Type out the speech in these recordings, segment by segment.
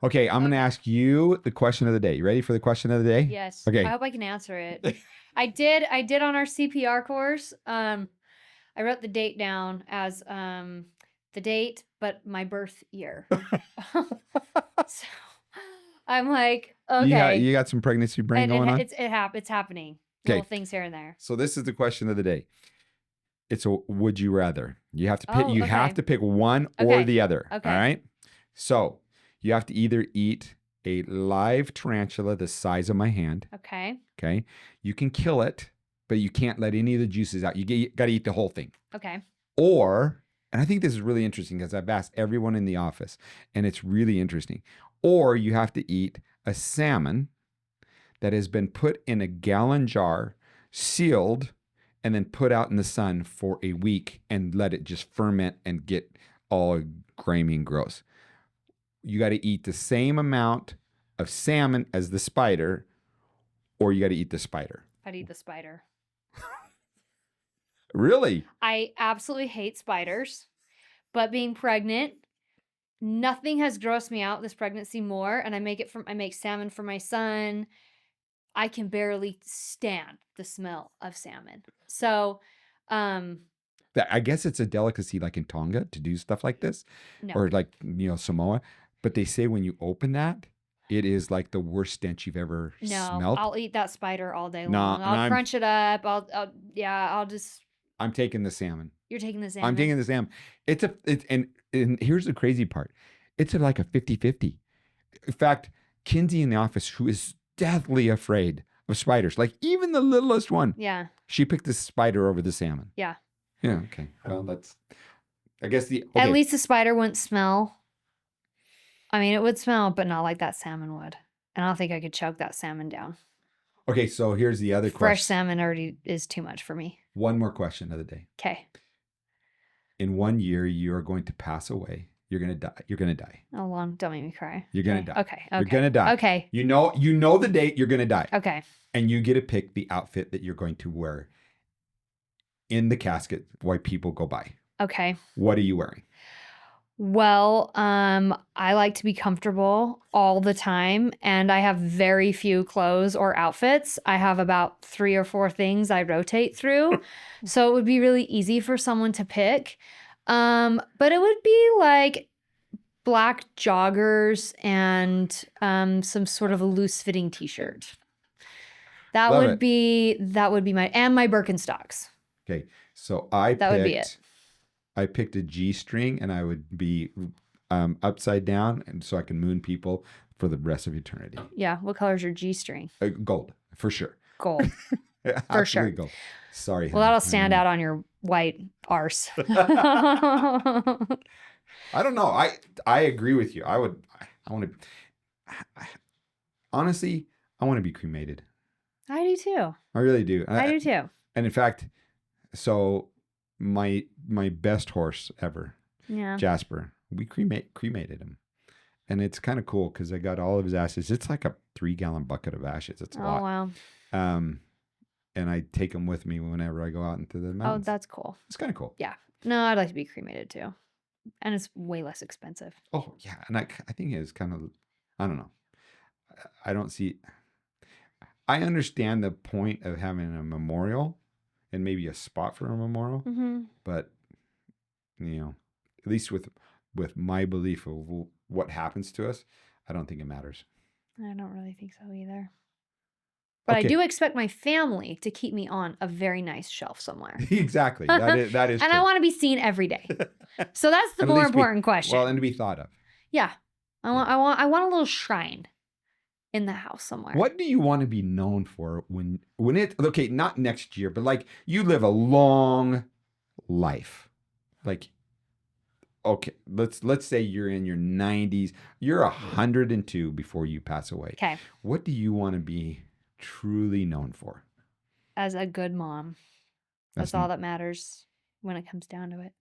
Okay, I'm going to ask you the question of the day. You ready for the question of the day? Yes. Okay. I hope I can answer it. I did on our CPR course. I wrote the date down as the date, but my birth year. So I'm like, okay. You got some pregnancy brain going on? It's happening. Okay. Little things here and there. So this is the question of the day. It's a would you rather. You have to pick. Oh, You okay. have to pick one or Okay. the other. Okay. All right. So you have to either eat a live tarantula the size of my hand. Okay. Okay. You can kill it, but you can't let any of the juices out. You got to eat the whole thing. Okay. Or, and I think this is really interesting because I've asked everyone in the office, and it's really interesting. Or you have to eat a salmon that has been put in a gallon jar, sealed, and then put out in the sun for a week and let it just ferment and get all grimy and gross. You got to eat the same amount of salmon as the spider, or you got to eat the spider. I'd eat the spider. Really? I absolutely hate spiders, but being pregnant, nothing has grossed me out this pregnancy more. And I make salmon for my son. I can barely stand the smell of salmon. So, I guess it's a delicacy like in Tonga to do stuff like this, no. or like, Samoa. But they say when you open that, it is like the worst stench you've ever smelled. I'll eat that spider all day No, long. I'll crunch it up. I'll just. I'm taking the salmon. You're taking the salmon? I'm taking the salmon. And here's the crazy part. It's like a 50-50. In fact, Kinsey in the office, who is deathly afraid of spiders, like even the littlest one. Yeah. She picked the spider over the salmon. Yeah. Yeah. Okay. Well, I guess At least the spider wouldn't smell. I mean, it would smell, but not like that salmon would. And I don't think I could choke that salmon down. Okay. So here's the other question. Fresh salmon already is too much for me. One more question of the day. Okay. In 1 year, you are going to pass away. You're going to die. You're going to die. Oh, well, don't make me cry. You're going to die. Okay. You're going to die. Okay. You know the date you're going to die. Okay. And you get to pick the outfit that you're going to wear in the casket while people go by. Okay. What are you wearing? Well, I like to be comfortable all the time, and I have very few clothes or outfits. I have about 3 or 4 things I rotate through. So it would be really easy for someone to pick. But it would be like black joggers and some sort of a loose fitting t-shirt. That would be my Birkenstocks. Okay. So that would be it. I picked a G-string, and I would be upside down, and so I can moon people for the rest of eternity. Yeah. What color is your G-string? Gold, for sure. Gold. For sure. Gold. Sorry. Well, that'll stand out on your white arse. I don't know. I agree with you. I want to. Honestly, I want to be cremated. I do too. I really do. I do too. And in fact, so my best horse ever, Jasper, we cremated him, and it's kind of cool because I got all of his ashes. It's like a 3-gallon bucket of ashes. It's a lot. Oh wow. And I take them with me whenever I go out into the mountains. Oh, that's cool. It's kind of cool. Yeah. No, I'd like to be cremated too, and it's way less expensive. Oh yeah, and I think it's kind of, I don't know. I don't see. I understand the point of having a memorial and maybe a spot for a memorial, but at least with my belief of what happens to us, I don't think it matters. I don't really think so either. But okay. I do expect my family to keep me on a very nice shelf somewhere. Exactly. That is and true. I want to be seen every day. So that's the more important question. Well, and to be thought of. Yeah. I want a little shrine in the house somewhere. What do you want to be known for when okay, not next year, but like you live a long life. Like, okay, let's say you're in your 90s, you're 102 before you pass away. Okay. What do you want to be truly known for? As a good mom. That's all that matters when it comes down to it.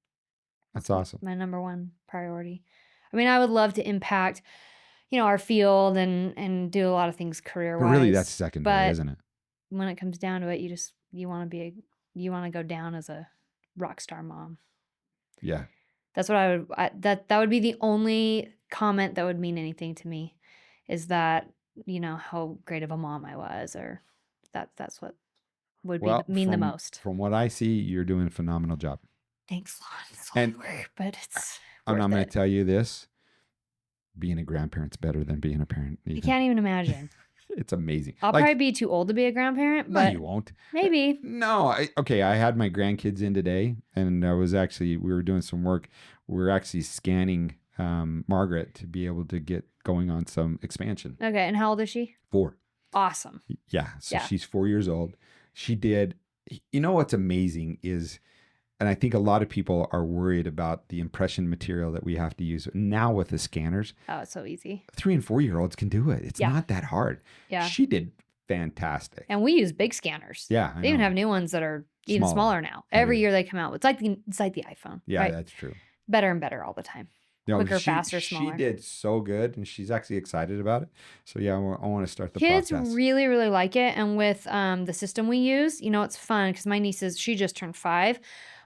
That's awesome. My number one priority. I mean, I would love to impact, our field and do a lot of things career-wise. But really, that's secondary, isn't it? When it comes down to it, you want to go down as a rock star mom. Yeah. That's what that would be the only comment that would mean anything to me, is that, how great of a mom I was, or that's what would Well, mean the most. from what I see, you're doing a phenomenal job. Thanks, Lon. It's a lot of work, but it's And worth I'm going it. to tell you this. Being a grandparent's better than being a parent. I can't even imagine. It's amazing. I'll probably be too old to be a grandparent, No, but you won't. maybe. No, I had my grandkids in today, and we were doing some work. We were actually scanning Margaret to be able to get going on some expansion. Okay, and how old is she? 4. Awesome. Yeah, so Yeah. she's 4 years old. She did. You know what's amazing is, and I think a lot of people are worried about the impression material that we have to use now with the scanners. Oh, it's so easy. 3 and 4 year olds can do it. It's not that hard. Yeah. She did fantastic. And we use big scanners. Yeah, they even have new ones that are even smaller now. Every year they come out. It's like the iPhone. Yeah, right? That's true. Better and better all the time. Quicker, faster, smaller. She did so good, and she's actually excited about it. So yeah, I want to start the Kids process. really, really like it. And with the system we use, it's fun because my niece she just turned 5,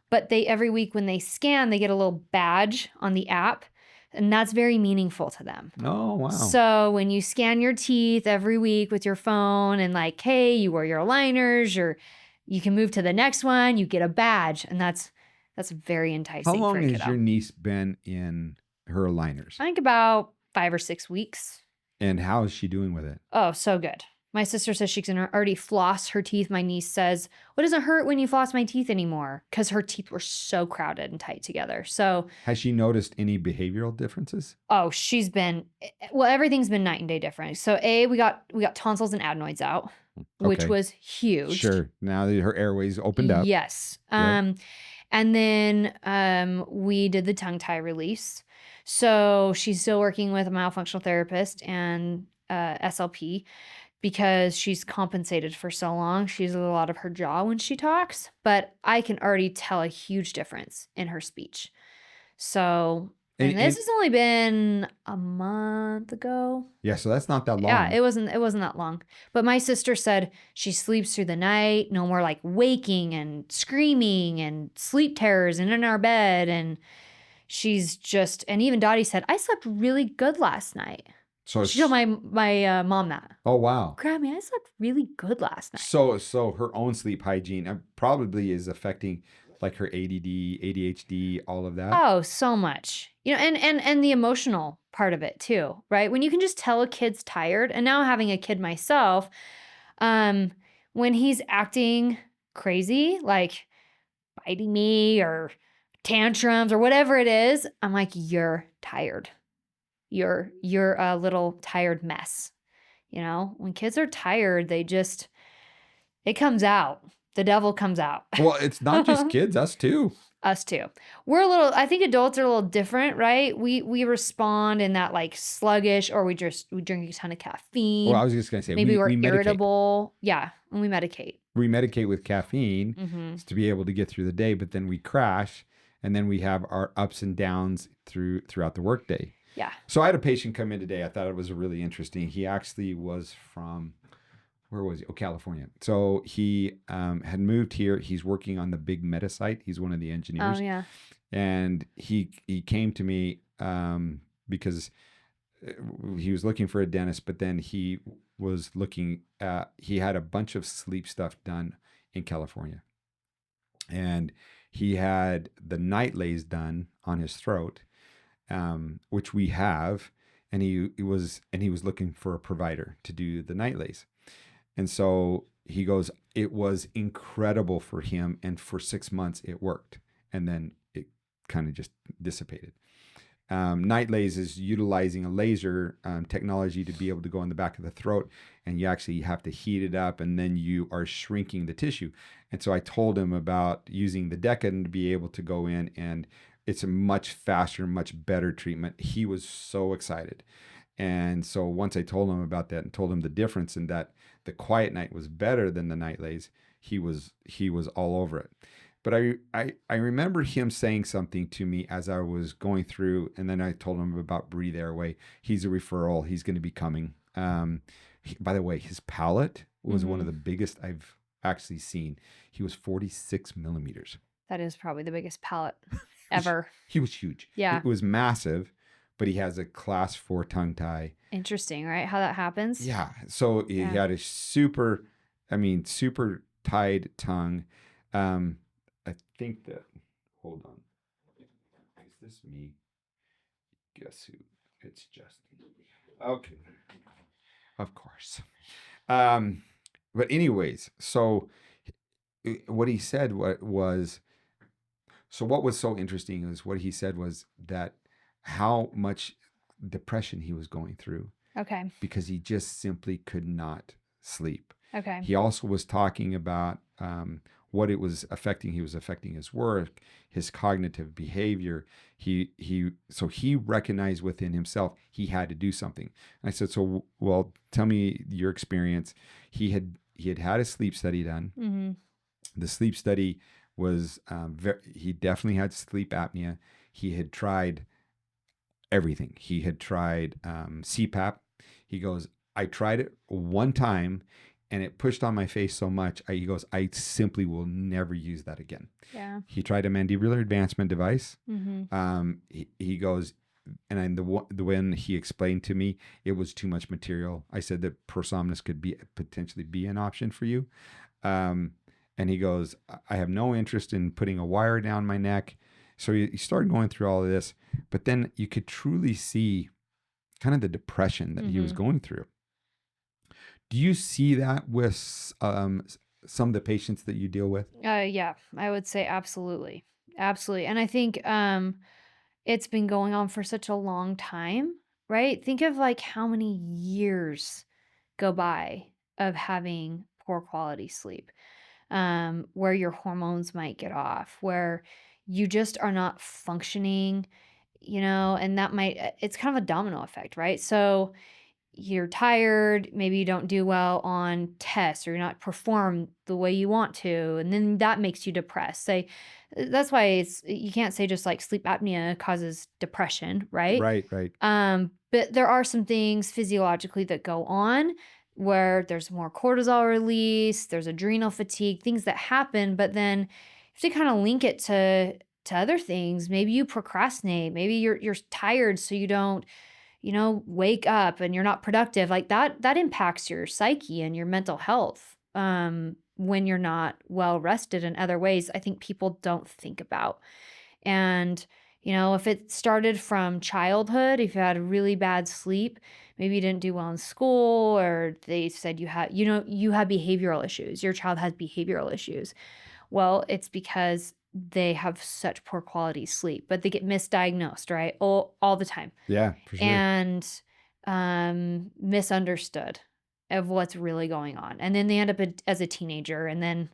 but every week when they scan, they get a little badge on the app, and that's very meaningful to them. Oh, wow. So when you scan your teeth every week with your phone and like, hey, you wear your aligners, or you can move to the next one, you get a badge, and that's very enticing. How long for a has your niece been in her aligners? I think about 5 or 6 weeks. And how is she doing with it? Oh, so good. My sister says she can already floss her teeth. My niece says, "What doesn't hurt when you floss my teeth anymore?" Because her teeth were so crowded and tight together. So has she noticed any behavioral differences? Oh, everything's been night and day different. So we got tonsils and adenoids out, which was huge. Sure. Now that her airways opened up. Yes. Yep. And then we did the tongue tie release. So she's still working with a myofunctional therapist and SLP because she's compensated for so long. She's a lot of her jaw when she talks, but I can already tell a huge difference in her speech. So, and this has only been a month ago. Yeah, so that's not that long. Yeah, it wasn't that long. But my sister said she sleeps through the night, no more like waking and screaming and sleep terrors and in our bed. And she's just, and even Dottie said, I slept really good last night. So she told my mom that. Oh, wow. Grammy, I slept really good last night. So her own sleep hygiene probably is affecting like her ADD, ADHD, all of that. Oh, so much. And the emotional part of it too, right? When you can just tell a kid's tired, and now having a kid myself, when he's acting crazy, like biting me or tantrums or whatever it is, I'm like, you're tired. You're a little tired mess. When kids are tired, it comes out. The devil comes out. Well, it's not just kids, us too. Us too. I think adults are a little different, right? We respond in that like sluggish, or we drink a ton of caffeine. Well, I was just going to say, maybe we're we irritable. Yeah, and we medicate. We medicate with caffeine to be able to get through the day, but then we crash, and then we have our ups and downs throughout the workday. Yeah. So I had a patient come in today. I thought it was really interesting. He actually was from, where was he? Oh, California. So he had moved here. He's working on the big meta site. He's one of the engineers. Oh, yeah. And he came to me because he was looking for a dentist, but then he was he had a bunch of sleep stuff done in California. And he had the night lays done on his throat, which we have, and he was looking for a provider to do the night lays. And so he goes, it was incredible for him, and for 6 months it worked, and then it kind of just dissipated. Night lays is utilizing a laser technology to be able to go in the back of the throat, and you actually have to heat it up, and then you are shrinking the tissue. And so I told him about using the Decadent to be able to go in, and it's a much faster, much better treatment. He was so excited. And so once I told him about that and told him the difference in that the quiet night was better than the night lays, he was all over it. But I remember him saying something to me as I was going through, and then I told him about Breathe Airway. He's a referral. He's going to be coming. By the way, his palate was one of the biggest I've actually seen. He was 46 millimeters. That is probably the biggest palate ever. He was huge. Yeah. It was massive, but he has a class 4 tongue tie. Interesting, right? How that happens. Yeah. So he Yeah. had a super tied tongue. I think that, hold on. Is this me? Guess who? It's Justin. Okay. Of course. But anyways, so what he said was, so what was so interesting is what he said was that how much depression he was going through Okay. because he just simply could not sleep. Okay. He also was talking about what it was affecting. He was affecting his work, his cognitive behavior. So he recognized within himself he had to do something. And I said, so well, tell me your experience. He had a sleep study done. Mm-hmm. The sleep study was he definitely had sleep apnea. He had tried everything. He had tried CPAP. He goes, I tried it one time and it pushed on my face so much. He goes, I simply will never use that again. Yeah. He tried a mandibular advancement device. Mm-hmm. He goes, and when he explained to me, it was too much material. I said that prosomnus could potentially be an option for you. And he goes, I have no interest in putting a wire down my neck. So he started going through all of this, but then you could truly see kind of the depression that he was going through. Do you see that with some of the patients that you deal with? Yeah, I would say absolutely. Absolutely. And I think it's been going on for such a long time, right? Think of like how many years go by of having poor quality sleep, where your hormones might get off, where you just are not functioning, and that it's kind of a domino effect, right? So you're tired, maybe you don't do well on tests or you're not perform the way you want to, and then that makes you depressed. That's why you can't say just like sleep apnea causes depression, right? Right. But there are some things physiologically that go on where there's more cortisol release, there's adrenal fatigue, things that happen, but then you have to kind of link it to other things. Maybe you procrastinate, maybe you're tired so you don't wake up and you're not productive. Like that impacts your psyche and your mental health when you're not well rested in other ways I think people don't think about. And if it started from childhood, if you had really bad sleep, maybe you didn't do well in school, or they said you have behavioral issues, your child has behavioral issues. Well, it's because they have such poor quality sleep, but they get misdiagnosed, right? All the time. Yeah, for sure. And misunderstood of what's really going on. And then they end up as a teenager, and then,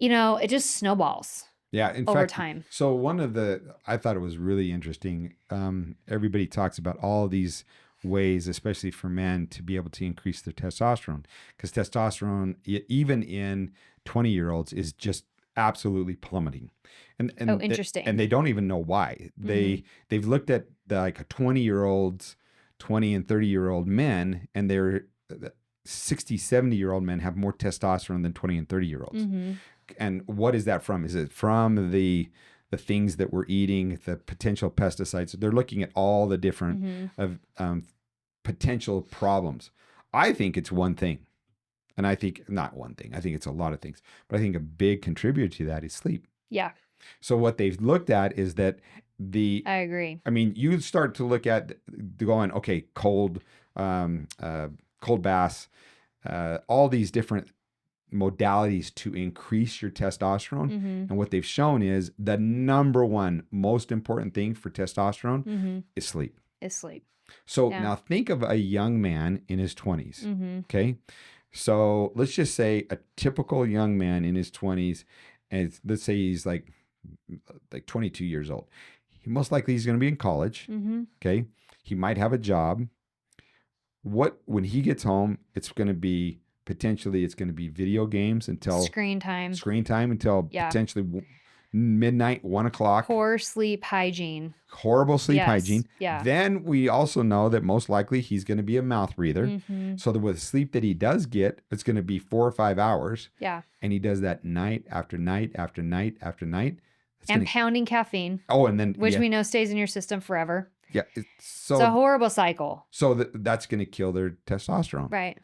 it just snowballs. Yeah, in over fact, time. So I thought it was really interesting. Everybody talks about all these ways, especially for men, to be able to increase their testosterone, because testosterone, even in 20-year-olds, is just absolutely plummeting. And Interesting. And they don't even know why. They've looked at like 20-year-olds, 20 and 30-year-old men, and they're 60, 70-year-old men have more testosterone than 20 and 30-year-olds. And what is that from? Is it from the things that we're eating, the potential pesticides? They're looking at all the different of potential problems. I think it's one thing. And I think not one thing. I think it's a lot of things. But I think a big contributor to that is sleep. Yeah. So what they've looked at is that I agree. I mean, you start to look at going, okay, cold baths, all these different modalities to increase your testosterone. And what they've shown is the number one most important thing for testosterone is sleep. So now think of a young man in his 20s. Okay. So let's just say a typical young man in his 20s, and let's say he's like 22 years old. Most likely he's going to be in college. Okay. He might have a job. When he gets home, it's going to be video games until screen time until potentially midnight, 1 o'clock. Poor sleep hygiene. Horrible sleep hygiene. Yeah. Then we also know that most likely he's going to be a mouth breather. So with the sleep that he does get, it's going to be 4 or 5 hours. Yeah. And he does that night after night after night. And pounding caffeine. Oh, and then which we know stays in your system forever. Yeah, it's a horrible cycle. So that's going to kill their testosterone. Right.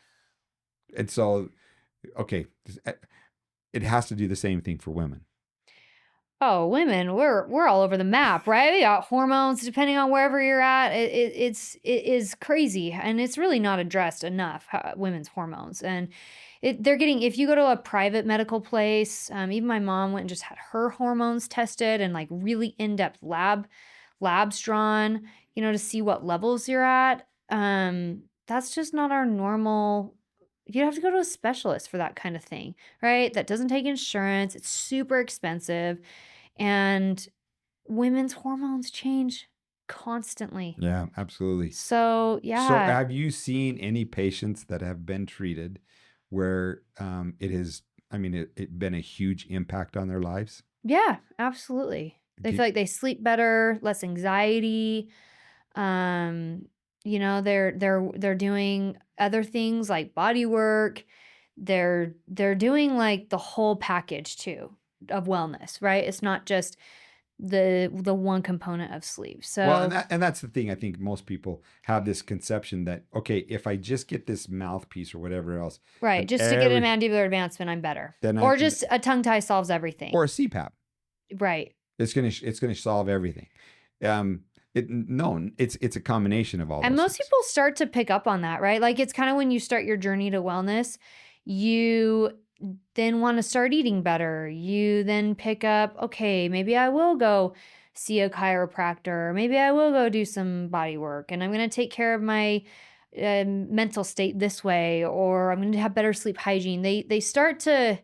And so, okay, it has to do the same thing for women. Oh, women, we're all over the map, right? We got hormones depending on wherever you're at. It is crazy, and it's really not addressed enough, women's hormones. And they're getting, if you go to a private medical place, even my mom went and just had her hormones tested and like really in-depth labs drawn, to see what levels you're at. That's just not our normal. You have to go to a specialist for that kind of thing, right? That doesn't take insurance. It's super expensive. And women's hormones change constantly. Yeah, absolutely. So, yeah. So have you seen any patients that have been treated where it has, it been a huge impact on their lives? Yeah, absolutely. They feel like they sleep better, less anxiety. They're doing other things like body work. They're doing like the whole package too of wellness, right? It's not just the one component of sleep. So well, and that's the thing. I think most people have this conception that, okay, if I just get this mouthpiece or whatever else, right, just to get a mandibular advancement, I'm better. Or just a tongue tie solves everything. Or a CPAP. Right. It's gonna solve everything. It's a combination of all. And those most things. people start to pick up on that, right? Like it's kind of when you start your journey to wellness, you then want to start eating better. You then pick up, okay, maybe I will go see a chiropractor. Maybe I will go do some body work, and I'm going to take care of my mental state this way, or I'm going to have better sleep hygiene. They start to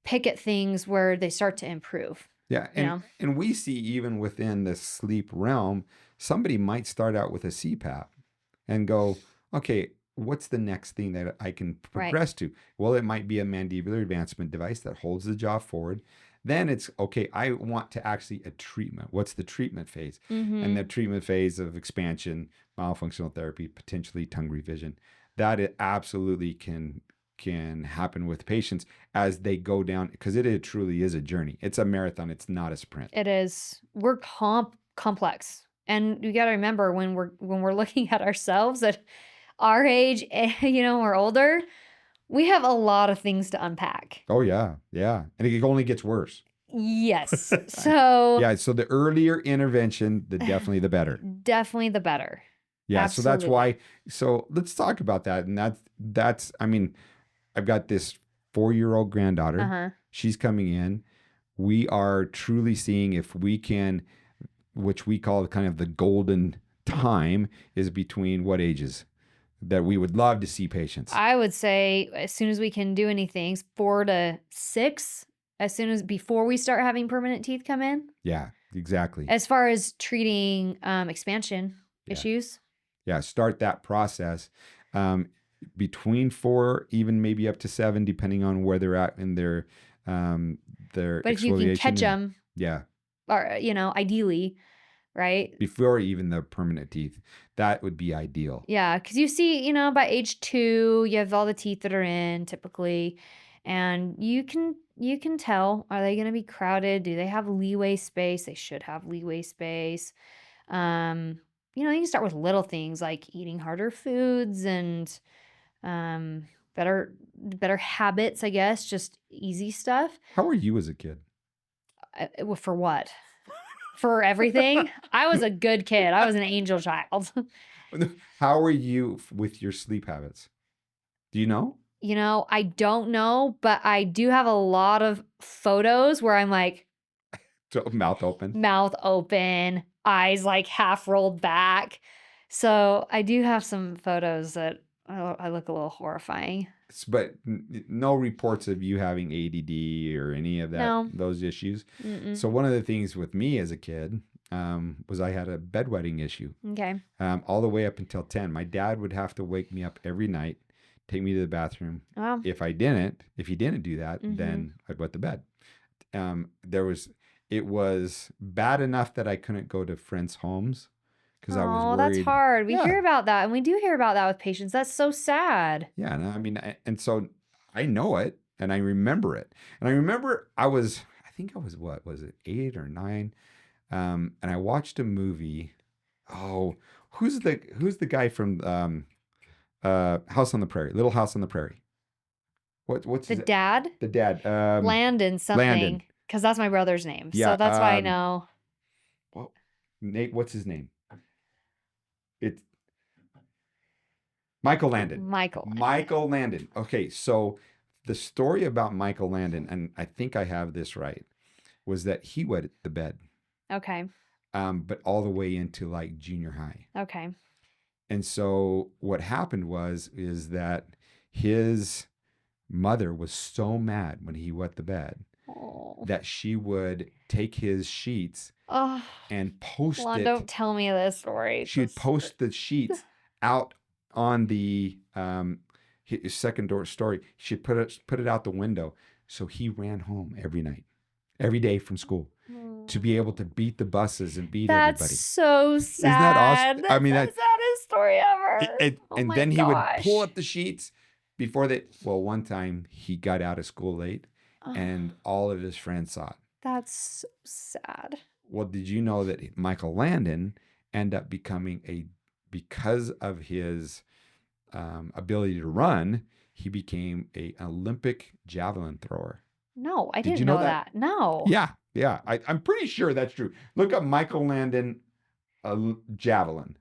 pick at things where they start to improve. Yeah, and we see even within the sleep realm, somebody might start out with a CPAP and go, okay, what's the next thing that I can progress to? Well, it might be a mandibular advancement device that holds the jaw forward. Then it's, okay, I want to actually a treatment. What's the treatment phase? Mm-hmm. And the treatment phase of expansion, myofunctional therapy, potentially tongue revision, that it absolutely can happen with patients as they go down, because it truly is a journey. It's a marathon. It's not a sprint. It is. We're complex. And you got to remember when we're looking at ourselves at our age, we're older, we have a lot of things to unpack. Oh yeah. Yeah. And it only gets worse. Yes. So yeah. So the earlier intervention, definitely the better. Definitely the better. Yeah. Absolutely. So that's why. So let's talk about that. And that's, I've got this 4-year-old granddaughter. Uh-huh. She's coming in. We are truly seeing if we can, which we call kind of the golden time, is between what ages that we would love to see patients. I would say as soon as we can do anything, 4 to 6, before we start having permanent teeth come in. Yeah, exactly. As far as treating expansion issues. Yeah, start that process. Between 4, even maybe up to 7, depending on where they're at in their But if you can catch them, or ideally, right, before even the permanent teeth, that would be ideal. Yeah, because you see, by age 2, you have all the teeth that are in typically, and you can tell, are they going to be crowded? Do they have leeway space? They should have leeway space. You can start with little things like eating harder foods and better habits, I guess, just easy stuff. How were you as a kid? For what? For everything? I was a good kid. I was an angel child. How are you with your sleep habits? Do you know? I don't know, but I do have a lot of photos where I'm like, mouth open, eyes like half rolled back. So I do have some photos that I look a little horrifying. But no reports of you having ADD or any of that, those issues. Mm-mm. So one of the things with me as a kid was I had a bedwetting issue. Okay. All the way up until 10. My dad would have to wake me up every night, take me to the bathroom. Wow. If he didn't do that, then I'd wet the bed. It was bad enough that I couldn't go to friends' homes. I was worried. That's hard. We hear about that, and we do hear about that with patients. That's so sad. Yeah, and so I know it, and I remember it. And I remember I think I was, what was it, 8 or 9? And I watched a movie. Oh, who's the guy from House on the Prairie, Little House on the Prairie? What's The his, dad? the dad? Landon Landon. something. Because that's my brother's name. Yeah. So that's why I know. Well, Nate, what's his name? It's Michael Landon. Michael. Michael Landon. Okay, so the story about Michael Landon, and I think I have this right, was that he wet the bed, Okay. but all the way into like junior high. Okay. And so what happened is that his mother was so mad when he wet the bed Oh. that she would take his sheets Oh. and post Lon, it. don't tell me this story. She would post the sheets out on the his second door story. She'd put it out the window. So he ran home every night, every day from school, to be able to beat the buses and beat That's everybody. so sad. Isn't that awesome? That's I mean, the that saddest story ever. Oh and my then he would pull gosh. up the sheets before they. Well, one time he got out of school late, and all of his friends saw it. That's so sad. Well, did you know that Michael Landon ended up becoming because of his ability to run, he became an Olympic javelin thrower. No, I Did didn't you know know that? that. No. Yeah. I'm pretty sure that's true. Look up Michael Landon javelin.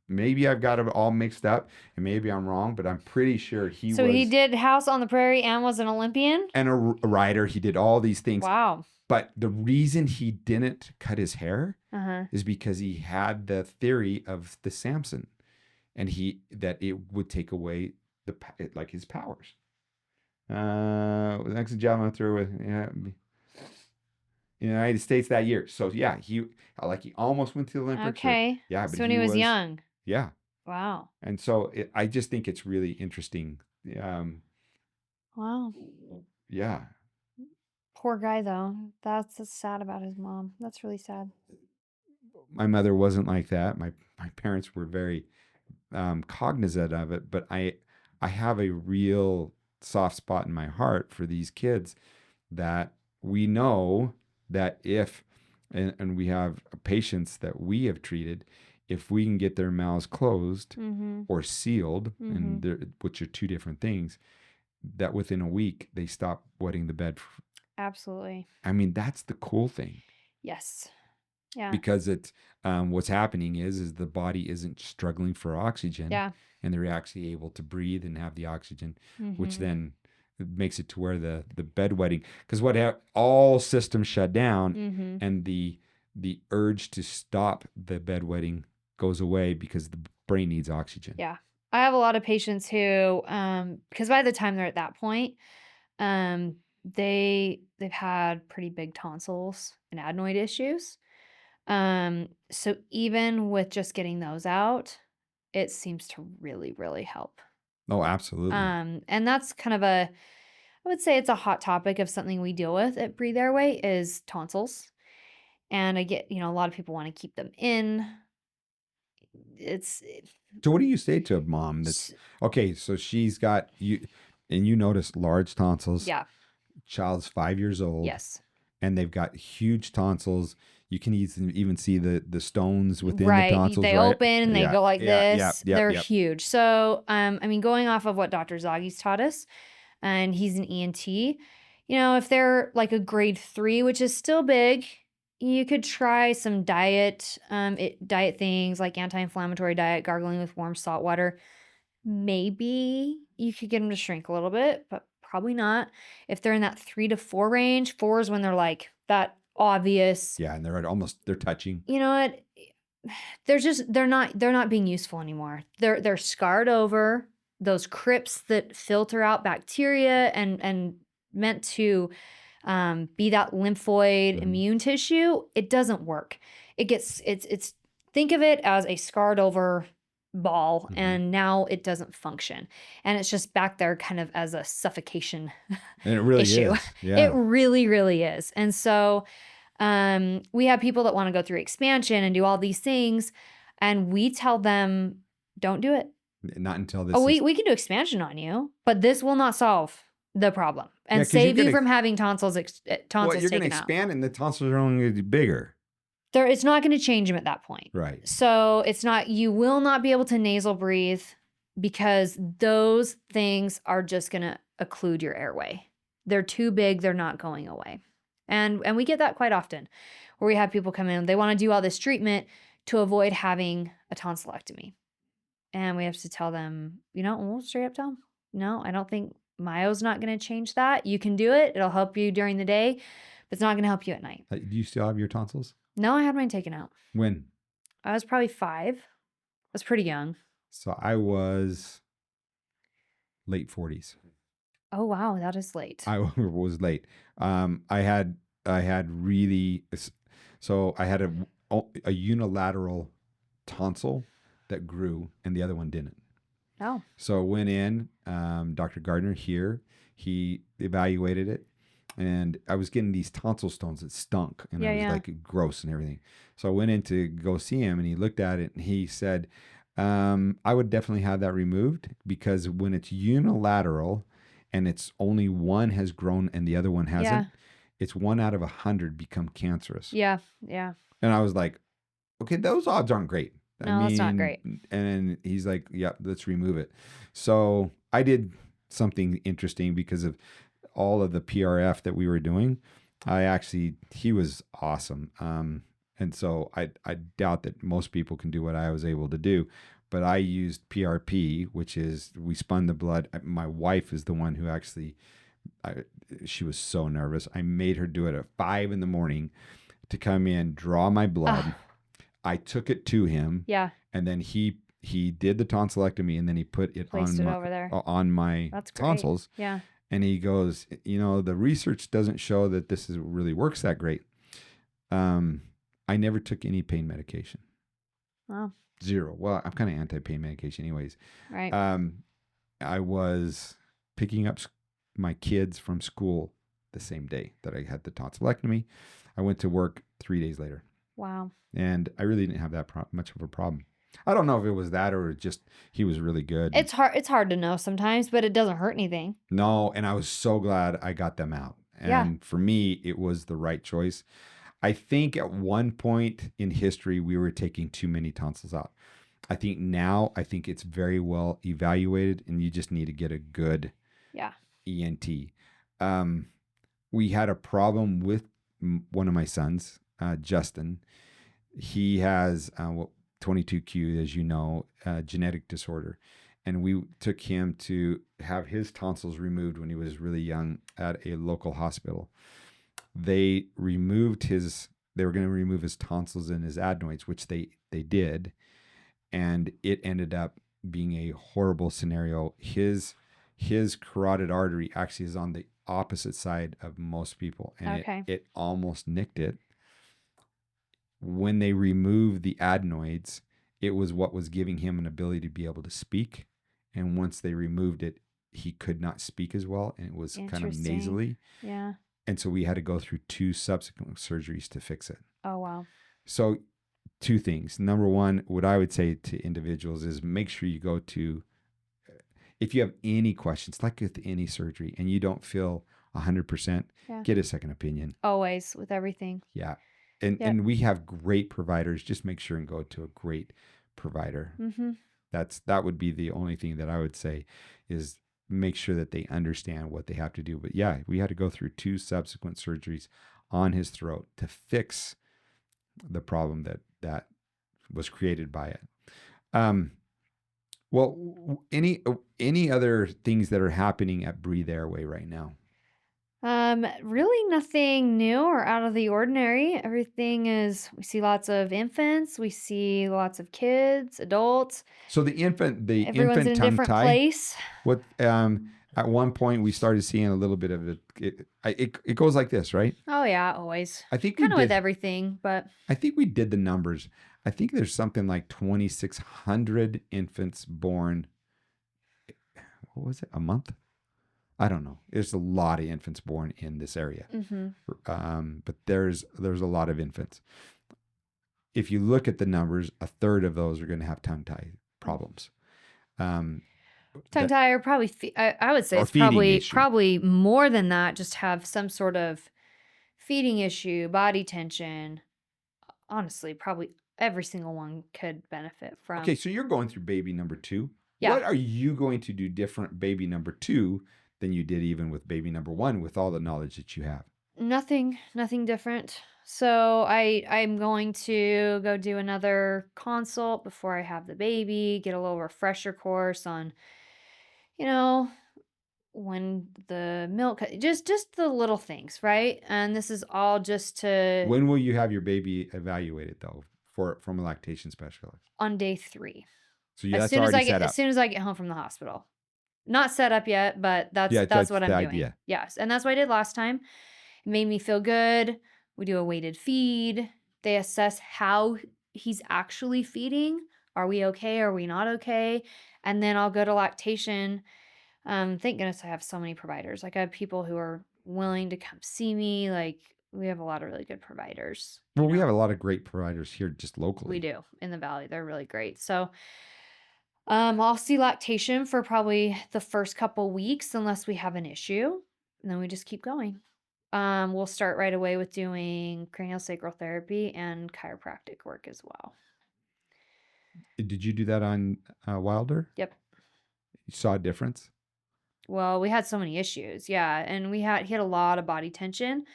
Maybe I've got it all mixed up, and maybe I'm wrong, but I'm pretty sure he did House on the Prairie and was an Olympian? And a rider. He did all these things. Wow. But the reason he didn't cut his hair Uh-huh. is because he had the theory of the Samson, and that it would take away his powers. Next javelin throw with in the United States that year. So yeah, he almost went to the Olympics. Okay. Yeah, but so when he was young. Yeah. Wow. And so I just think it's really interesting. Wow. Yeah. Poor guy, though. That's sad about his mom. That's really sad. My mother wasn't like that. My parents were very cognizant of it, but I have a real soft spot in my heart for these kids that we know that and we have patients that we have treated, if we can get their mouths closed or sealed, and which are two different things, that within a week they stop wetting the bed. Absolutely. I mean, that's the cool thing. Yes. Yeah. Because it's what's happening is the body isn't struggling for oxygen. Yeah. And they're actually able to breathe and have the oxygen, which then makes it to where the bedwetting, because all systems shut down, and the urge to stop the bedwetting goes away because the brain needs oxygen. Yeah. I have a lot of patients who, because by the time they're at that point, they've had pretty big tonsils and adenoid issues. So even with just getting those out, it seems to really, really help. Oh, absolutely. And that's kind of I would say it's a hot topic of something we deal with at Breathe Airway is tonsils. And I get, a lot of people want to keep them in. So what do you say to a mom that's okay? So she's got you, and you notice large tonsils. Yeah. Child's 5 years old. Yes. And they've got huge tonsils. You can even see the stones within the tonsils. They open and they go like this. They're huge. So, going off of what Dr. Zaghi's taught us, and he's an ENT, if they're like a grade 3, which is still big, you could try some diet things like anti-inflammatory diet, gargling with warm salt water. Maybe you could get them to shrink a little bit, but probably not. If they're in that 3 to 4 range, 4 is when they're like that obvious. Yeah, and they're touching. You know what? They're not being useful anymore. They're scarred over. Those crypts that filter out bacteria and meant to be that lymphoid immune tissue, it doesn't work. It's think of it as a scarred over ball, and now it doesn't function, and it's just back there kind of as a suffocation and it really issue. is. Yeah. It really, really is. And so we have people that want to go through expansion and do all these things, and we tell them, don't do it. Not until this. We can do expansion on you, but this will not solve the problem and 'cause you're save you gonna- from having tonsils Well, tonsils you're going to taken out. expand and the tonsils are only going to be bigger. It's not going to change them at that point. Right. So you will not be able to nasal breathe because those things are just going to occlude your airway. They're too big. They're not going away. And we get that quite often where we have people come in, they want to do all this treatment to avoid having a tonsillectomy. And we have to tell them, we'll straight up tell them, no, I don't think myo's not going to change that. You can do it. It'll help you during the day, but it's not going to help you at night. Do you still have your tonsils? No, I had mine taken out. When? I was probably 5. I was pretty young. So I was late 40s. Oh, wow. That is late. I was late. I had really, so I had a unilateral tonsil that grew and the other one didn't. Oh. So went in, Dr. Gardner here, he evaluated it, and I was getting these tonsil stones that stunk, and I was like gross and everything. So I went in to go see him, and he looked at it, and he said, I would definitely have that removed, because when it's unilateral and it's only one has grown and the other one hasn't, it's 1 out of 100 become cancerous. Yeah. And I was like, okay, those odds aren't great. No, that's not great. And he's like, yeah, let's remove it. So I did something interesting because of all of the PRF that we were doing. He was awesome. And so I doubt that most people can do what I was able to do, but I used PRP, which is we spun the blood. My wife is the one who actually, she was so nervous. I made her do it at 5 a.m. to come in, draw my blood. I took it to him. Yeah. And then he did the tonsillectomy, and then he put it over there. on my That's great. tonsils. Yeah. And he goes, the research doesn't show that this really works that great. I never took any pain medication. Wow. 0. Well, I'm kind of anti-pain medication anyways. Right. I was picking up my kids from school the same day that I had the tonsillectomy. I went to work 3 days later. Wow. And I really didn't have that much of a problem. I don't know if it was that or just he was really good. It's hard to know sometimes, but it doesn't hurt anything. No, and I was so glad I got them out. And for me, it was the right choice. I think at one point in history, we were taking too many tonsils out. I think now, it's very well evaluated, and you just need to get a good ENT. We had a problem with one of my sons, Justin. He has 22q, as you know, genetic disorder. And we took him to have his tonsils removed when he was really young at a local hospital. They were going to remove his tonsils and his adenoids, which they did. And it ended up being a horrible scenario. His carotid artery actually is on the opposite side of most people. And it almost nicked it. When they removed the adenoids, it was what was giving him an ability to be able to speak. And once they removed it, he could not speak as well. And it was kind of nasally. Yeah. And so we had to go through 2 subsequent surgeries to fix it. Oh, wow. So 2 things. Number one, what I would say to individuals is make sure you go to, if you have any questions, like with any surgery, and you don't feel 100%, get a second opinion. Always, with everything. Yeah. And we have great providers. Just make sure and go to a great provider. Mm-hmm. That would be the only thing that I would say is make sure that they understand what they have to do. But we had to go through 2 subsequent surgeries on his throat to fix the problem that was created by it. Well, any other things that are happening at Breathe Airway right now? Really nothing new or out of the ordinary. Everything we see lots of infants, we see lots of kids, adults. So everyone's infant in a tongue different tie. place. What at one point we started seeing a little bit of it goes like this, right? Oh yeah, always. I think kind of with everything, but I think we did the numbers. I think there's something like 2,600 infants born. What was it? A month? I don't know. There's a lot of infants born in this area. Mm-hmm. But there's a lot of infants. If you look at the numbers, a third of those are going to have tongue tie problems. Tongue tie, or probably I would say Or it's feeding probably issue. probably more than that. Just have some sort of feeding issue, body tension. Honestly, probably every single one could benefit from. Okay, so you're going through baby number 2. Yeah. What are you going to do different baby number 2 than you did even with baby number 1 with all the knowledge that you have? Nothing different. So I'm going to go do another consult before I have the baby, get a little refresher course on, you know, when the milk, just the little things, right? And this is all just to When will you have your baby evaluated though from a lactation specialist? on day 3. So that's already set As up. soon as I get home from the hospital. Not set up yet, but Yeah, that's that's what the I'm doing. idea. Yes, and that's what I did last time. It made me feel good. We do a weighted feed. They assess how he's actually feeding. Are we okay? Are we not okay? And then I'll go to lactation. Thank goodness I have so many providers. Like I have people who are willing to come see me. Like we have a lot of really good providers. Well, we have a lot of great providers here just locally. We do in the valley. They're really great. So I'll see lactation for probably the first couple weeks unless we have an issue. And then we just keep going. We'll start right away with doing craniosacral therapy and chiropractic work as well. Did you do that on Wilder? Yep. You saw a difference? Well, we had so many issues. Yeah. And he had a lot of body tension.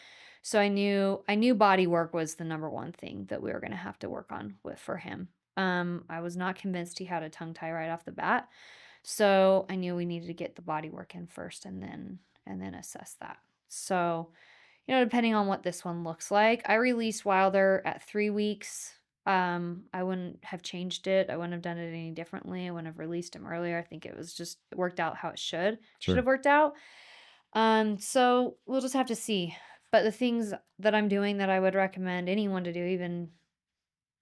So I knew body work was the number one thing that we were going to have to work on for him. I was not convinced he had a tongue tie right off the bat. So I knew we needed to get the body work in first and then assess that. So, depending on what this one looks like, I released Wilder at 3 weeks. I wouldn't have changed it. I wouldn't have done it any differently. I wouldn't have released him earlier. I think it was just worked out how it should have worked out. So we'll just have to see. But the things that I'm doing that I would recommend anyone to do, even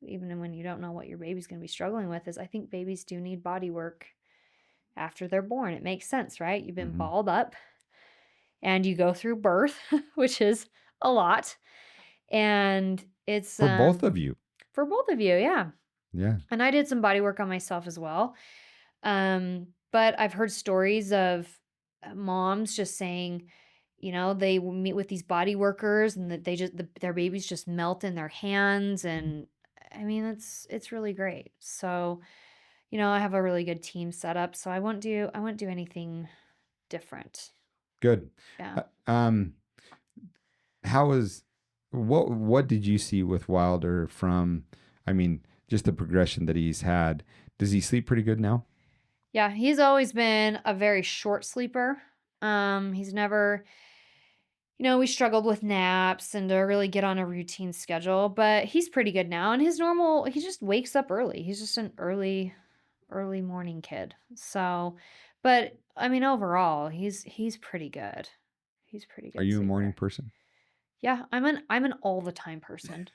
when you don't know what your baby's going to be struggling with, is I think babies do need body work after they're born. It makes sense, right? You've been balled up and you go through birth, which is a lot. And it's For both of you. For both of you, yeah. Yeah. And I did some body work on myself as well. But I've heard stories of moms just saying, they will meet with these body workers and that their babies just melt in their hands. And I mean, it's really great. So, I have a really good team set up, so I won't do anything different. Good. Yeah. What did you see with Wilder from, just the progression that he's had? Does he sleep pretty good now? Yeah, he's always been a very short sleeper. He's never, we struggled with naps and to really get on a routine schedule, but he's pretty good now. And he just wakes up early. He's just an early morning kid. So, but overall, he's pretty good. He's pretty good. Are you a sleeper. morning person? Yeah, I'm an all the time person.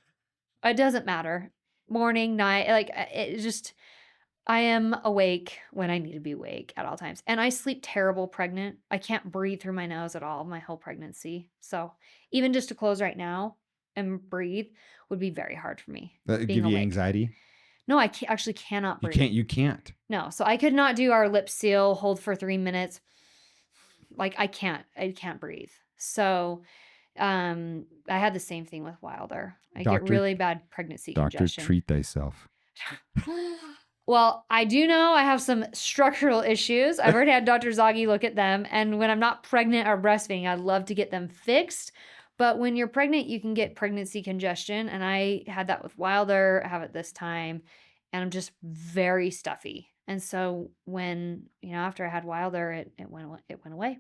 It doesn't matter. Morning, night, like it just I am awake when I need to be awake at all times. And I sleep terrible pregnant. I can't breathe through my nose at all my whole pregnancy. So, even just to close right now and breathe would be very hard for me. That give you anxiety? No, I actually cannot breathe. You can't. No, so I could not do our lip seal, hold for 3 minutes. Like I can't breathe. So, I had the same thing with Wilder. I get really bad pregnancy congestion. Treat thyself. Well, I do know I have some structural issues. I've already had Dr. Zaghi look at them. And when I'm not pregnant or breastfeeding, I'd love to get them fixed. But when you're pregnant, you can get pregnancy congestion. And I had that with Wilder. I have it this time. And I'm just very stuffy. And so when, after I had Wilder, it went away.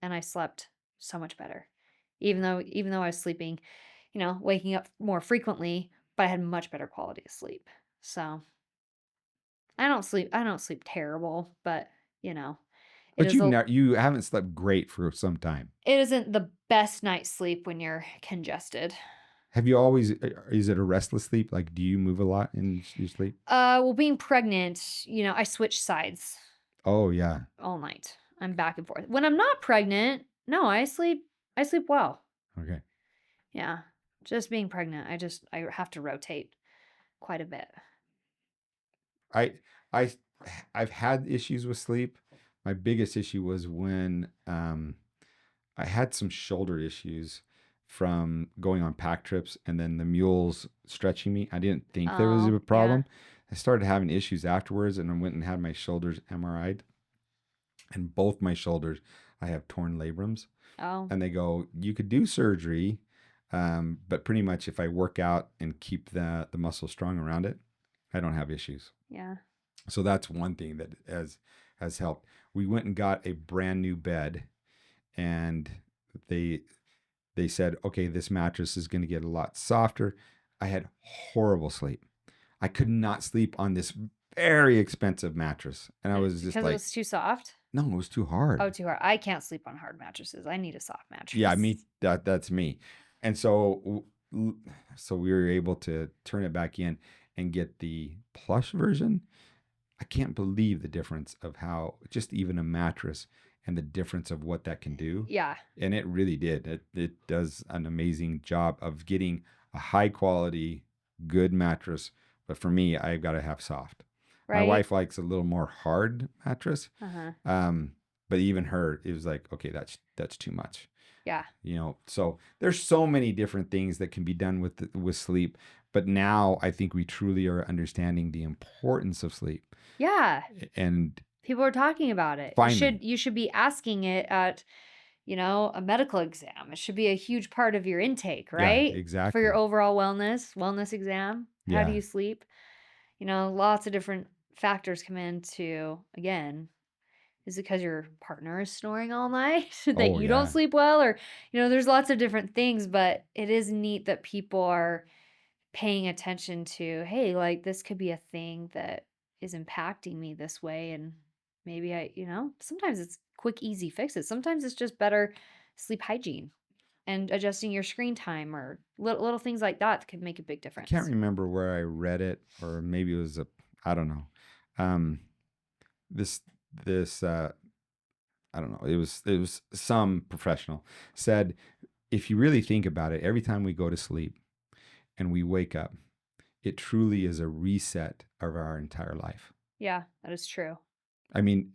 And I slept so much better. Even though I was sleeping, waking up more frequently, but I had much better quality of sleep. So I don't sleep terrible, but But you haven't slept great for some time. It isn't the best night's sleep when you're congested. Have you always, is it a restless sleep? Like, do you move a lot in your sleep? Well, being pregnant, I switch sides. Oh, yeah. All night. I'm back and forth. When I'm not pregnant, no, I sleep well. Okay. Yeah. Just being pregnant, I have to rotate quite a bit. I've had issues with sleep. My biggest issue was when I had some shoulder issues from going on pack trips and then the mules stretching me. I didn't think there was Oh, a yeah. problem. I started having issues afterwards and I went and had my shoulders MRI'd. And both my shoulders, I have torn labrums. Oh, And they go, you could do surgery, but pretty much if I work out and keep the muscle strong around it, I don't have issues. yeah. So that's one thing that has helped. We went and got a brand new bed, and they they said, okay, this mattress is going to get a lot softer. I had horrible sleep. I could not sleep on this very expensive mattress, and I was just Because it like, was too soft? no, it was too hard. Oh, too hard. I can't sleep on hard mattresses. I need a soft Yeah, mattress. that's me. And so we were able to turn it back in and get the plush version. I can't believe the difference of how just even a mattress and the difference of what that can do. Yeah. And it really did. It does an amazing job of getting a high quality, good mattress. But for me, I've got to have soft. My Right? wife likes a little more hard mattress. Uh-huh. But even her, it was like, okay, that's too much. Yeah. So there's so many different things that can be done with sleep. But now I think we truly are understanding the importance of sleep. Yeah. And People are talking about it. Finally. You should be asking it at, a medical exam. It should be a huge part of your intake, yeah, right? For exactly. your overall wellness exam. How do Yeah. you sleep? Lots of different factors come into, again, is it because your partner is snoring all night that Oh, you don't yeah. sleep well? Or, there's lots of different things, but it is neat that people are paying attention to, hey, like this could be a thing that is impacting me this way. And maybe sometimes it's quick, easy fixes. Sometimes it's just better sleep hygiene and adjusting your screen time or little things like that could make a big I difference. can't remember where I read it, or maybe it was I don't know. This I don't know. It was some professional said, if you really think about it, every time we go to sleep and we wake up, it truly is a reset of our entire life. Yeah, that is true. I mean,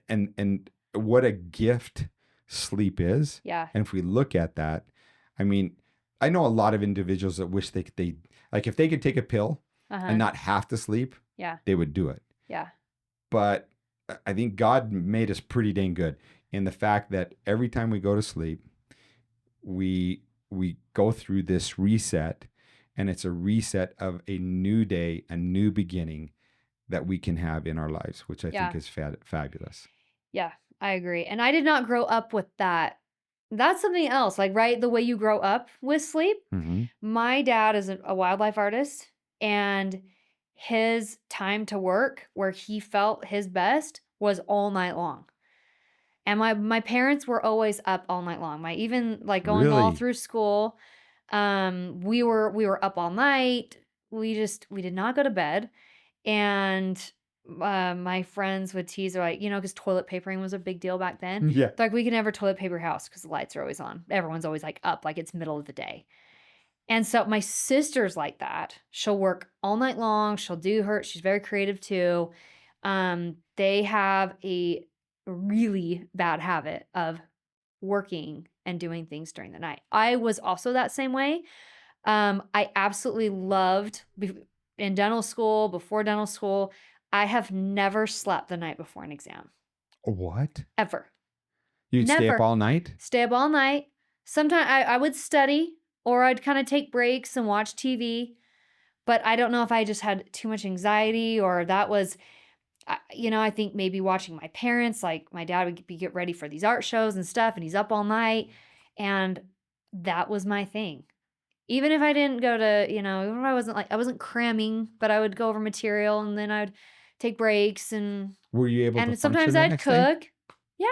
and what a gift sleep is. Yeah. And if we look at that, I mean, I know a lot of individuals that wish they like if they could take a pill Uh-huh. and not have to sleep, Yeah. they would do it. Yeah. But I think God made us pretty dang good in the fact that every time we go to sleep, we go through this reset, and it's a reset of a new day, a new beginning that we can have in our lives, which I think is fabulous. Yeah, I agree. And I did not grow up with that. That's something else, like, right? The way you grow up with sleep. Mm-hmm. My dad is a wildlife artist, and his time to work where he felt his best was all night long. And my parents were always up all night long. My even like going all Really? through school, we were up all night. We did not go to bed. And my friends would tease, are like, because toilet papering was a big deal back then. Yeah. Like, we could never toilet paper your house because the lights are always on. Everyone's always like up, like it's middle of the day. And so my sister's like that. She'll work all night long. She's very creative too. They have a really bad habit of working and doing things during the night. I was also that same way. I absolutely loved in dental school, before dental school, I have never slept the night before an exam. What? Ever. You'd stay up Never. all night? Stay up all night. Sometimes I would study, or I'd kind of take breaks and watch TV. But I don't know if I just had too much anxiety, or that was, I think maybe watching my parents, like my dad would get ready for these art shows and stuff, and he's up all night. And that was my thing. Even if I didn't go to, even if I wasn't cramming, but I would go over material and then I'd take breaks and Were you able to and function sometimes the I'd next day? cook. Yeah,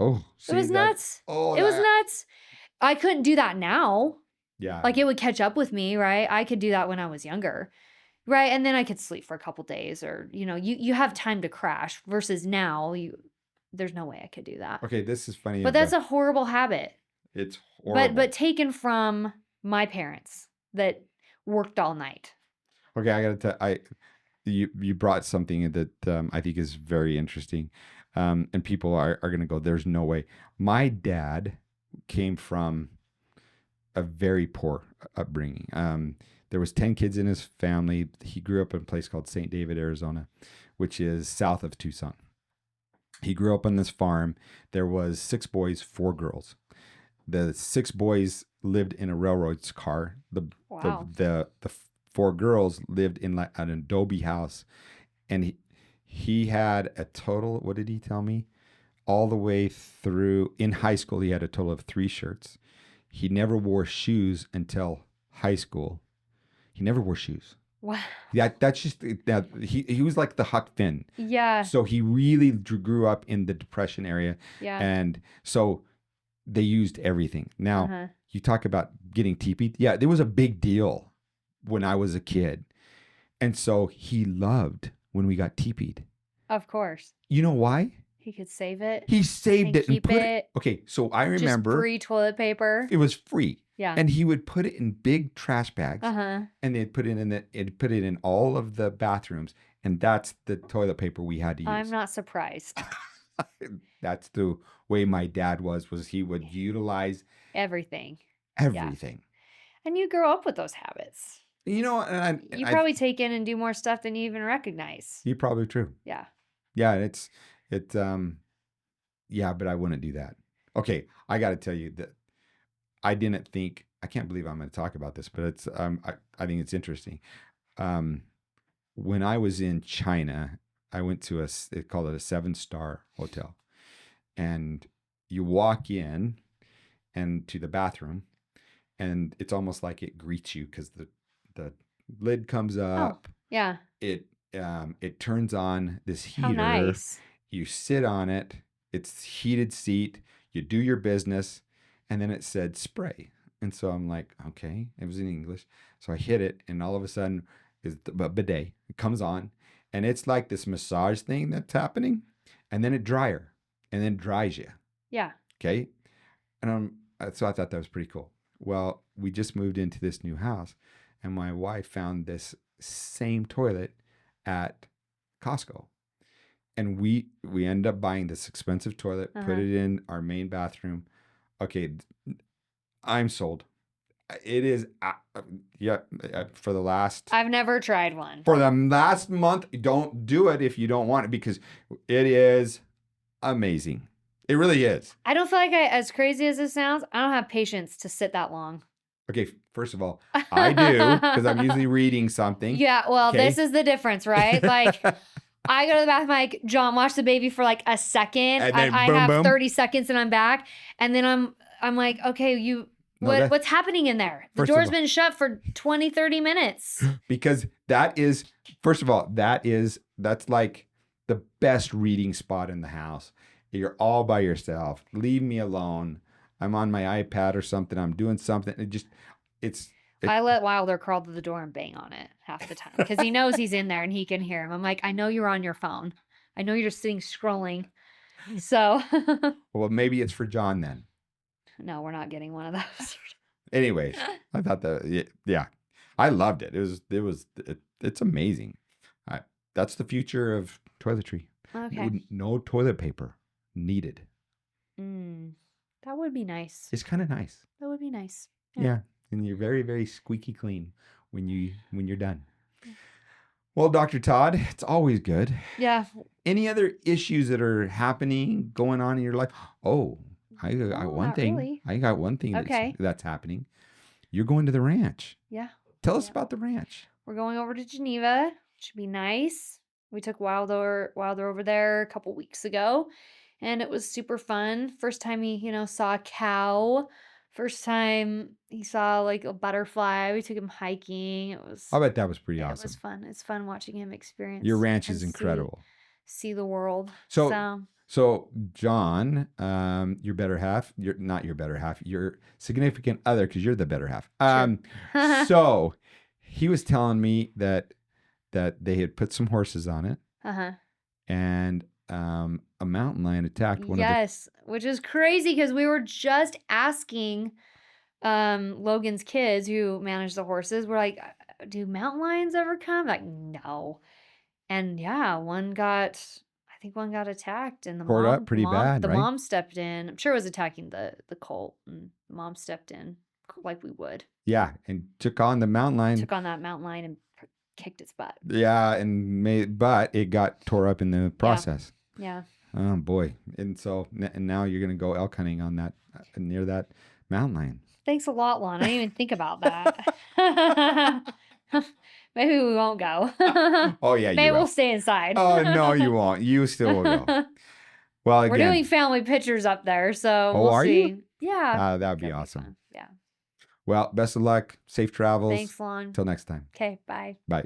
Oh, it was nuts. Oh, It was nuts. I couldn't do that now. Yeah. Like, it would catch up with me, right? I could do that when I was younger. Right? And then I could sleep for a couple days, or you have time to crash versus now there's no way I could do that. Okay, this is funny. But that's a horrible habit. It's horrible. But taken from my parents that worked all night. Okay, I gotta tell you brought something that I think is very interesting. And people are going to go, there's no way. My dad came from a very poor upbringing. There was 10 kids in his family. He grew up in a place called St. David, Arizona, which is south of Tucson. He grew up on this farm. There was 6 boys, 4 girls. The 6 boys lived in a railroad's car. Wow. The 4 girls lived in like an adobe house, and he had a total. What did he tell me? All the way through in high school, he had a total of 3 shirts. He never wore shoes until high school. He never wore shoes. Wow. That's just that he was like the Huck Finn. Yeah. So he really grew up in the Depression area, Yeah. and so they used everything. Now Uh-huh. you talk about getting teepeed. Yeah, there was a big deal when I was a kid, and so he loved when we got teepeed. Of course. You know why? He could save it. He saved And it and keep put it. it. Okay, so I Just remember free toilet paper. it was free. Yeah. And he would put it in big trash bags, Uh-huh. and they'd put it in all of the bathrooms, and that's the toilet paper we had to use. I'm not surprised. That's the way my dad was he would utilize Everything. everything. And you grow up with those habits. You know, and You probably take in and do more stuff than you even recognize. you're probably true. Yeah. Yeah, yeah, but I wouldn't do that. Okay, I got to tell you that I didn't think. I can't believe I'm going to talk about this, but it's I think it's interesting. When I was in China, I went to they call it a 7-star hotel, and you walk in and to the bathroom, and it's almost like it greets you because the lid comes up. Yeah. It turns on this heater. How nice. You sit on it. It's heated seat. You do your business, and then it said spray. And so I'm like, okay. It was in English, so I hit it, and all of a sudden, is the bidet. It comes on, and it's like this massage thing that's happening, and then it dryer, and then dries you. Yeah. Okay, and so I thought that was pretty cool. Well, we just moved into this new house, and my wife found this same toilet at Costco. And we ended up buying this expensive toilet, put it in our main bathroom. Okay, I'm sold. It is, for the last... I've never tried one. For the last month, don't do it if you don't want it, because it is amazing. It really is. I don't feel like as crazy as it sounds, I don't have patience to sit that long. Okay, first of all, I do, because I'm usually reading something. Yeah, well, Okay. This is the difference, right? Like... I go to the bathroom, like, John, watch the baby for like a second. And then I boom, have boom. 30 seconds and I'm back. And then I'm like, okay, what's happening in there? The First of door's all- been shut for 20, 30 minutes. Because that is, first of all, that's like the best reading spot in the house. You're all by yourself. Leave me alone. I'm on my iPad or something. I'm doing something. I let Wilder crawl to the door and bang on it half the time because he knows he's in there and he can hear him. I'm like, I know you're on your phone. I know you're just sitting scrolling. So. Well, maybe it's for John then. No, we're not getting one of those. Anyways, I thought yeah, I loved it. It's amazing. That's the future of toiletry. Okay. No toilet paper needed. That would be nice. It's kind of nice. That would be nice. Yeah. And you're very, very squeaky clean when you're done. Well, Dr. Todd, it's always good. Yeah. Any other issues that are happening, going on in your life? Oh, I got one thing. Really. I got one thing Okay. that's happening. You're going to the ranch. Yeah. Tell us about the ranch. We're going over to Geneva. Should be nice. We took Wilder over there a couple weeks ago, and it was super fun. First time he, saw a cow. First time he saw like a butterfly. We took him hiking. I bet that was pretty awesome. It was fun. It's fun watching him experience. Your ranch is and incredible. See the world. So John, your better half, you're not your better half, your significant other, because you're the better half. Sure. So he was telling me that they had put some horses on it. Uh-huh. And a mountain lion attacked one of the... Yes, which is crazy because we were just asking Logan's kids who manage the horses. We're like, do mountain lions ever come? Like, no. And yeah, one got, I I think one got attacked, and Tore it up pretty bad, the right? mom stepped in. I'm sure it was attacking the colt, and the mom stepped in like we would. Yeah, and took on the mountain lion. Took on that mountain lion and kicked its butt. Yeah, but it got tore up in the process. Yeah. Oh boy! And so and now you're gonna go elk hunting on that near that mountain lion. Thanks a lot, Lon. I didn't even think about that. Maybe we won't go. Oh yeah, Maybe you will. we'll stay inside. Oh no, you won't. You still will go. Well, again, we're doing family pictures up there, so Oh, we'll are see. you? Yeah. that would be That'd awesome. fun. Yeah. Well, best of luck. Safe travels. Thanks, Lon. Till next time. Okay, bye. Bye.